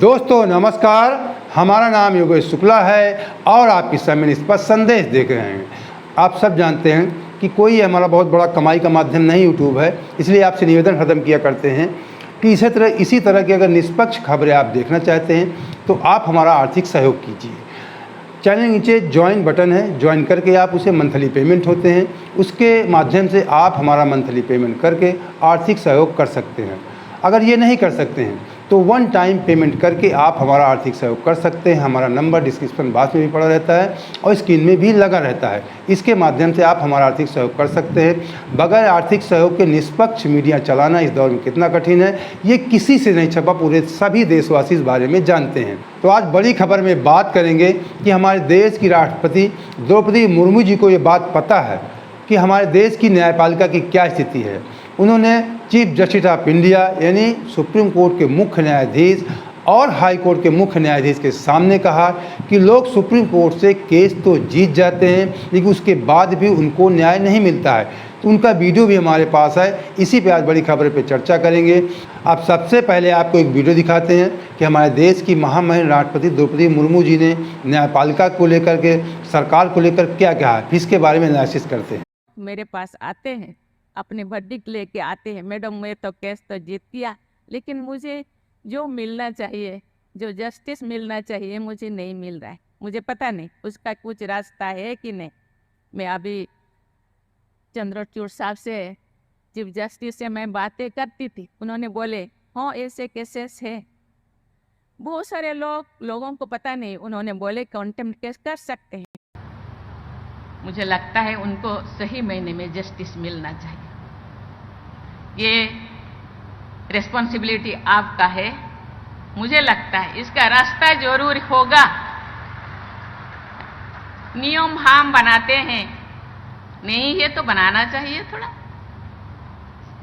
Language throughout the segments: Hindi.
दोस्तों नमस्कार, हमारा नाम योगेश शुक्ला है और आप इस समय इस पर संदेश देख रहे हैं। आप सब जानते हैं कि कोई हमारा बहुत बड़ा कमाई का माध्यम नहीं यूट्यूब है, इसलिए आपसे निवेदन खत्म किया करते हैं कि इसी तरह की अगर निष्पक्ष खबरें आप देखना चाहते हैं तो आप हमारा आर्थिक सहयोग कीजिए। चैनल नीचे ज्वाइन बटन है, ज्वाइन करके आप उसे मंथली पेमेंट होते हैं, उसके माध्यम से आप हमारा मंथली पेमेंट करके आर्थिक सहयोग कर सकते हैं। अगर ये नहीं कर सकते हैं तो वन टाइम पेमेंट करके आप हमारा आर्थिक सहयोग कर सकते हैं। हमारा नंबर डिस्क्रिप्शन बॉक्स में भी पड़ा रहता है और स्क्रीन में भी लगा रहता है। इसके माध्यम से आप हमारा आर्थिक सहयोग कर सकते हैं। बगैर आर्थिक सहयोग के निष्पक्ष मीडिया चलाना इस दौर में कितना कठिन है, ये किसी से नहीं छपा, पूरे सभी देशवासी इस बारे में जानते हैं। तो आज बड़ी खबर में बात करेंगे कि हमारे देश की राष्ट्रपति द्रौपदी मुर्मू जी को ये बात पता है कि हमारे देश की न्यायपालिका की क्या स्थिति है। उन्होंने चीफ जस्टिस ऑफ इंडिया यानी सुप्रीम कोर्ट के मुख्य न्यायाधीश और हाई कोर्ट के मुख्य न्यायाधीश के सामने कहा कि लोग सुप्रीम कोर्ट से केस तो जीत जाते हैं लेकिन उसके बाद भी उनको न्याय नहीं मिलता है। तो उनका वीडियो भी हमारे पास है, इसी पे आज बड़ी खबर पे चर्चा करेंगे। आप सबसे पहले आपको एक वीडियो दिखाते हैं कि हमारे देश की महामहिम राष्ट्रपति द्रौपदी मुर्मू जी ने न्यायपालिका को लेकर के, सरकार को लेकर क्या कहा है, इसके बारे में एनालिसिस करते हैं। मेरे पास आते हैं, अपने वर्डिक्ट लेके आते हैं, मैडम मैं तो केस तो जीत गया लेकिन मुझे जो मिलना चाहिए, जो जस्टिस मिलना चाहिए मुझे नहीं मिल रहा है। मुझे पता नहीं उसका कुछ रास्ता है कि नहीं। मैं अभी चंद्रचूड़ साहब से, चीफ जस्टिस से मैं बातें करती थी, उन्होंने बोले हाँ ऐसे केसेस है। बहुत सारे लोगों को पता नहीं, उन्होंने बोले कंटेम्प्ट केस कर सकते हैं। मुझे लगता है उनको सही महीने में जस्टिस मिलना चाहिए। ये रिस्पॉन्सिबिलिटी आपका है। मुझे लगता है इसका रास्ता जरूर होगा। नियम हम बनाते हैं, नहीं है तो बनाना चाहिए थोड़ा।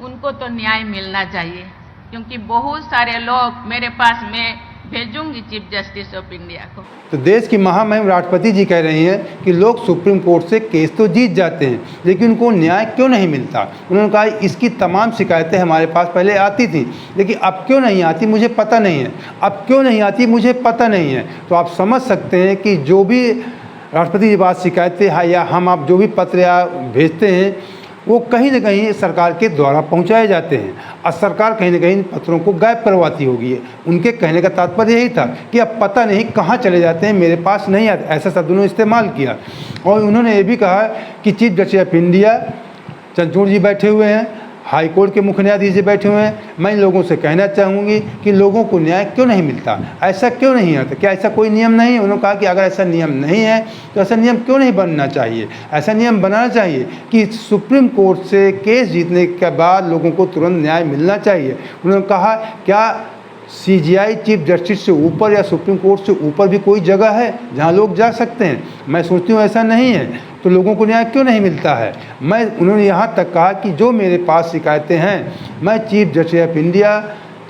उनको तो न्याय मिलना चाहिए क्योंकि बहुत सारे लोग मेरे पास, मैं भेजूंगी चीफ जस्टिस ऑफ इंडिया को। तो देश की महामहिम राष्ट्रपति जी कह रही हैं कि लोग सुप्रीम कोर्ट से केस तो जीत जाते हैं लेकिन उनको न्याय क्यों नहीं मिलता। उन्होंने कहा इसकी तमाम शिकायतें हमारे पास पहले आती थी लेकिन अब क्यों नहीं आती मुझे पता नहीं है, अब क्यों नहीं आती मुझे पता नहीं है। तो आप समझ सकते हैं कि जो भी राष्ट्रपति जी बात शिकायतें हैं या हम आप जो भी पत्र या भेजते हैं वो कहीं ना कहीं सरकार के द्वारा पहुंचाए जाते हैं और सरकार कहीं ना कहीं पत्रों को गायब करवाती होगी। उनके कहने का तात्पर्य यही था कि अब पता नहीं कहाँ चले जाते हैं, मेरे पास नहीं आते, ऐसा शब्द उन्होंने इस्तेमाल किया। और उन्होंने ये भी कहा कि chief justice of India Chandrachud ji बैठे हुए हैं, हाई कोर्ट के मुख्य न्यायाधीश जी बैठे हुए हैं। मैं इन लोगों से कहना चाहूँगी कि लोगों को न्याय क्यों नहीं मिलता, ऐसा क्यों नहीं आता, क्या ऐसा कोई नियम नहीं है। उन्होंने कहा कि अगर ऐसा नियम नहीं है तो ऐसा नियम क्यों नहीं बनना चाहिए। ऐसा नियम बनाना चाहिए कि सुप्रीम कोर्ट से केस जीतने के बाद लोगों को तुरंत न्याय मिलना चाहिए। उन्होंने कहा क्या CJI चीफ जस्टिस से ऊपर या सुप्रीम कोर्ट से ऊपर भी कोई जगह है जहाँ लोग जा सकते हैं। मैं सोचती हूँ ऐसा नहीं है, तो लोगों को न्याय क्यों नहीं मिलता है। उन्होंने यहाँ तक कहा कि जो मेरे पास शिकायतें हैं मैं chief justice of India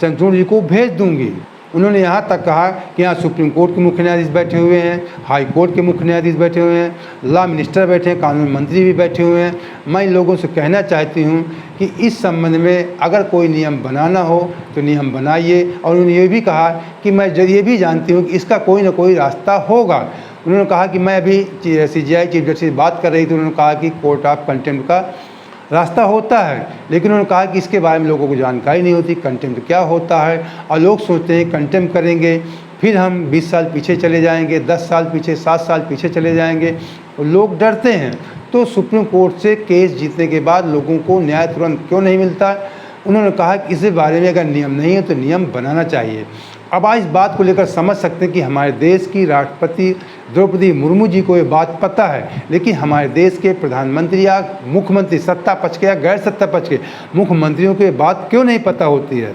Chandrachud ji को भेज दूंगी। उन्होंने यहाँ तक कहा कि यहाँ सुप्रीम कोर्ट के मुख्य न्यायाधीश बैठे हुए हैं, हाई कोर्ट के मुख्य न्यायाधीश बैठे हुए हैं, लॉ मिनिस्टर बैठे हैं, कानून मंत्री भी बैठे हुए हैं। मैं इन लोगों से कहना चाहती हूँ कि इस संबंध में अगर कोई नियम बनाना हो तो नियम बनाइए। और उन्होंने ये भी कहा कि मैं ये भी जानती हूँ कि इसका कोई ना कोई रास्ता होगा। उन्होंने कहा कि मैं अभी CJI चीफ जस्टिस बात कर रही थी, उन्होंने कहा कि कोर्ट ऑफ कंटेम्प्ट का रास्ता होता है लेकिन उन्होंने कहा कि इसके बारे में लोगों को जानकारी नहीं होती, कंटेम्प्ट क्या होता है। और लोग सोचते हैं कंटेम्प्ट करेंगे फिर हम 20 साल पीछे चले जाएंगे, 10 साल पीछे, 7 साल पीछे चले जाएंगे, और लोग डरते हैं। तो सुप्रीम कोर्ट से केस जीतने के बाद लोगों को न्याय तुरंत क्यों नहीं मिलता। उन्होंने कहा कि इस बारे में अगर नियम नहीं है तो नियम बनाना चाहिए। अब आज इस बात को लेकर समझ सकते हैं कि हमारे देश की राष्ट्रपति द्रौपदी मुर्मू जी को ये बात पता है लेकिन हमारे देश के प्रधानमंत्री या मुख्यमंत्री, सत्ता पक्ष के या गैर सत्ता पक्ष के मुख्यमंत्रियों को ये बात क्यों नहीं पता होती है।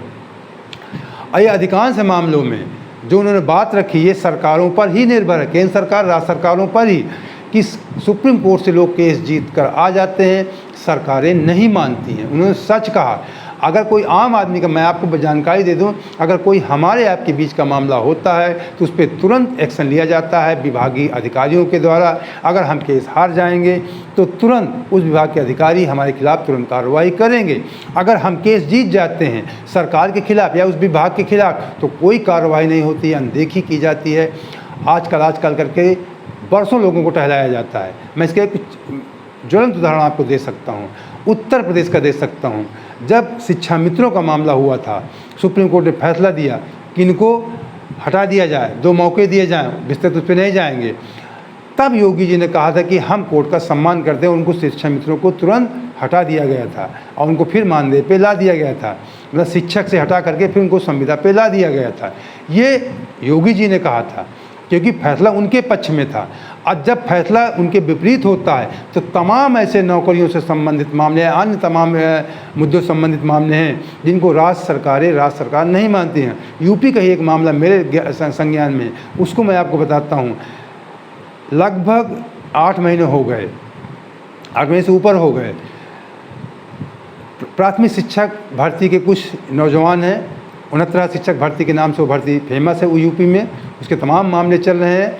और ये अधिकांश मामलों में जो उन्होंने बात रखी ये सरकारों पर ही निर्भर है, केंद्र सरकार, राज्य सरकारों पर ही, कि सुप्रीम कोर्ट से लोग केस जीत कर आ जाते हैं, सरकारें नहीं मानती हैं। उन्होंने सच कहा। अगर कोई आम आदमी का, मैं आपको जानकारी दे दूं, अगर कोई हमारे आपके बीच का मामला होता है तो उस पर तुरंत एक्शन लिया जाता है विभागीय अधिकारियों के द्वारा। अगर हम केस हार जाएंगे तो तुरंत उस विभाग के अधिकारी हमारे खिलाफ तुरंत कार्रवाई करेंगे। अगर हम केस जीत जाते हैं सरकार के खिलाफ या उस विभाग के खिलाफ तो कोई कार्रवाई नहीं होती, अनदेखी की जाती है। आजकल करके बरसों लोगों को टहलाया जाता है। मैं इसके कुछ ज्वलंत उदाहरण आपको दे सकता हूँ, उत्तर प्रदेश का दे सकता हूँ। जब शिक्षा मित्रों का मामला हुआ था, सुप्रीम कोर्ट ने फैसला दिया कि इनको हटा दिया जाए, 2 मौके दिए जाएं, विस्तृत उस पर नहीं जाएंगे। तब योगी जी ने कहा था कि हम कोर्ट का सम्मान करते हैं, उनको शिक्षा मित्रों को तुरंत हटा दिया गया था और उनको फिर मानदेय पे ला दिया गया था, मतलब शिक्षक से हटा करके फिर उनको संविदा पे ला दिया गया था। ये योगी जी ने कहा था क्योंकि फैसला उनके पक्ष में था। और जब फैसला उनके विपरीत होता है तो तमाम ऐसे नौकरियों से संबंधित मामले हैं, अन्य तमाम मुद्दों से संबंधित मामले हैं जिनको राज्य सरकार नहीं मानती हैं। यूपी का ही एक मामला मेरे संज्ञान में, उसको मैं आपको बताता हूँ। लगभग 8 महीने हो गए, 8 महीने से ऊपर हो गए। प्राथमिक शिक्षक भर्ती के कुछ नौजवान हैं, 69 शिक्षक भर्ती के नाम से वो भर्ती फेमस है वो यूपी में, उसके तमाम मामले चल रहे हैं।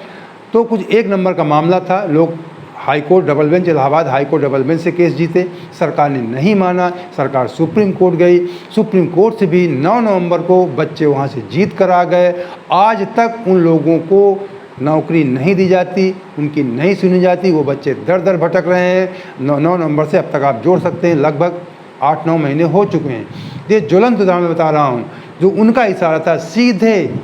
तो कुछ 1 नंबर का मामला था, लोग high court double bench, Allahabad high court double bench से केस जीते, सरकार ने नहीं माना, सरकार सुप्रीम कोर्ट गई, सुप्रीम कोर्ट से भी 9 नवंबर को बच्चे वहाँ से जीत कर आ गए। आज तक उन लोगों को नौकरी नहीं दी जाती, उनकी नहीं सुनी जाती, वो बच्चे दर दर भटक रहे हैं। 9 नवंबर से अब तक आप जोड़ सकते हैं लगभग 8-9 महीने हो चुके हैं। ये ज्वलंत उदाहरण मैं बता रहा हूँ, जो उनका इशारा था सीधे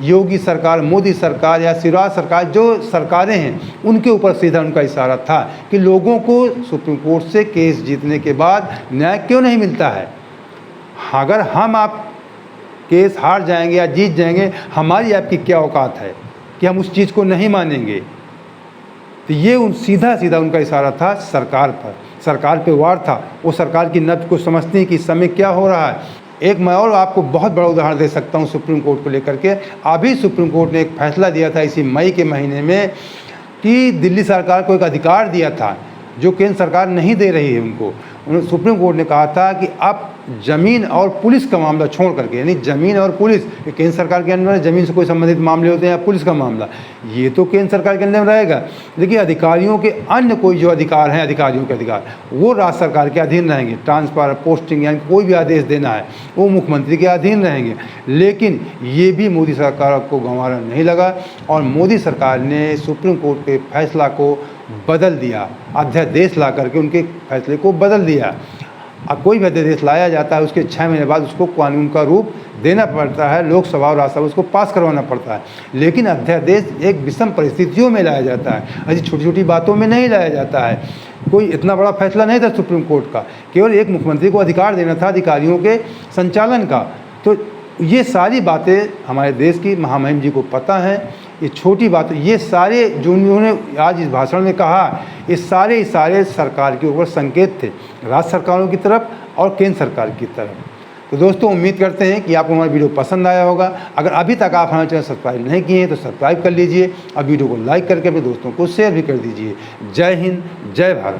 योगी सरकार, मोदी सरकार या शिवराज सरकार, जो सरकारें हैं उनके ऊपर सीधा उनका इशारा था कि लोगों को सुप्रीम कोर्ट से केस जीतने के बाद न्याय क्यों नहीं मिलता है। अगर हम आप केस हार जाएंगे या जीत जाएंगे, हमारी आपकी क्या औकात है कि हम उस चीज़ को नहीं मानेंगे। तो ये सीधा उनका इशारा था सरकार पे वार था। वो सरकार की नब्ज़ को समझती है कि इस समय क्या हो रहा है। एक मैं और आपको बहुत बड़ा उदाहरण दे सकता हूँ सुप्रीम कोर्ट को लेकर के। अभी सुप्रीम कोर्ट ने एक फैसला दिया था इसी मई के महीने में कि दिल्ली सरकार को एक अधिकार दिया था जो केंद्र सरकार नहीं दे रही है उनको। सुप्रीम कोर्ट ने कहा था कि अब ज़मीन और पुलिस का मामला छोड़ करके, यानी ज़मीन और पुलिस, केंद्र सरकार के अंदर ज़मीन से कोई संबंधित मामले होते हैं या पुलिस का मामला, ये तो केंद्र सरकार के अंदर रहेगा। लेकिन अधिकारियों के अन्य कोई जो अधिकार हैं, अधिकारियों के अधिकार, वो राज्य सरकार के अधीन रहेंगे। ट्रांसफर, पोस्टिंग, यानी कोई भी आदेश देना है वो मुख्यमंत्री के अधीन रहेंगे। लेकिन ये भी मोदी सरकार को गंवारा नहीं लगा और मोदी सरकार ने सुप्रीम कोर्ट के फैसला को बदल दिया, अध्यादेश ला करके उनके फैसले को बदल दिया। अब कोई भी अध्यादेश लाया जाता है उसके 6 महीने बाद उसको कानून का रूप देना पड़ता है, लोकसभा और राज्यसभा उसको पास करवाना पड़ता है। लेकिन अध्यादेश एक विषम परिस्थितियों में लाया जाता है, ऐसी छोटी छोटी बातों में नहीं लाया जाता है। कोई इतना बड़ा फैसला नहीं था सुप्रीम कोर्ट का, केवल एक मुख्यमंत्री को अधिकार देना था अधिकारियों के संचालन का। तो ये सारी बातें हमारे देश की महामहिम जी को पता है। ये छोटी बात, ये सारे जो उन्होंने आज इस भाषण में कहा, ये सारे सरकार के ऊपर संकेत थे, राज्य सरकारों की तरफ और केंद्र सरकार की तरफ। तो दोस्तों, उम्मीद करते हैं कि आपको हमारा वीडियो पसंद आया होगा। अगर अभी तक आप हमारे चैनल सब्सक्राइब नहीं किए हैं तो सब्सक्राइब कर लीजिए और वीडियो को लाइक करके अपने दोस्तों को शेयर भी कर दीजिए। जय हिंद, जय भारत।